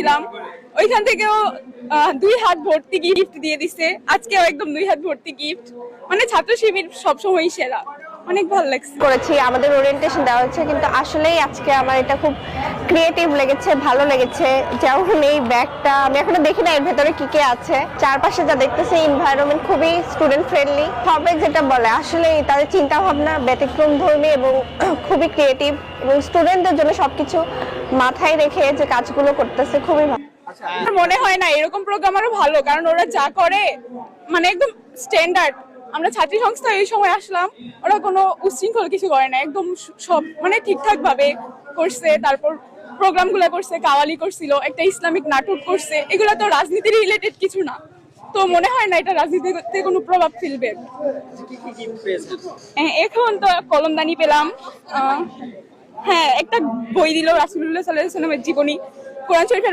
গেছিলাম, ওইখান থেকেও 2 হাত ভর্তি গিফট দিয়ে দিছে। আজকেও একদম 2 হাত ভর্তি গিফট। মানে ছাত্র শিবির সবসময় সেরা, অনেক ভালো লাগছে। করেছি, আমাদের ওরিয়েন্টেশন দেওয়া হচ্ছে, কিন্তু আসলেই আজকে আমার এটা খুব ক্রিয়েটিভ লেগেছে, ভালো লেগেছে। যেমন এই ব্যাগটা আমি এখনো দেখি না এর ভেতরে কি কি আছে, চারপাশে যা দেখতেছি এনভায়রনমেন্ট খুবই স্টুডেন্ট ফ্রেন্ডলি। সবে যেটা বলে আসলে তাদের চিন্তা ভাবনা ব্যতিক্রম ধর্মী এবং খুবই ক্রিয়েটিভ, এবং স্টুডেন্টদের জন্য সবকিছু মাথায় রেখে যে কাজগুলো করতেছে খুবই ভালো। আমার মনে হয় না এরকম প্রোগ্রাম আরো ভালো, কারণ ওরা যা করে মানে একদম স্ট্যান্ডার্ড। আমরা ছাত্রী সংস্থা এই সময় আসলাম, ওরা কোনো উচ্ছৃঙ্খল কিছু করে না, একদম সব মানে ঠিকঠাক ভাবে করছে। তারপর প্রোগ্রাম গুলা করছে, কাওয়ালি করছিল, একটা ইসলামিক নাটক করছে। এগুলো তো রাজনীতির রিলেটেড কিছু না, তো মনে হয় না এটা রাজনীতিতে কোনো প্রভাব ফেলবে। এখন তো কলমদানি পেলাম, হ্যাঁ একটা বই দিল রাসূলুল্লাহ সাল্লাল্লাহু আলাইহি ওয়াসাল্লামের জীবনী, কোরআন শরীফের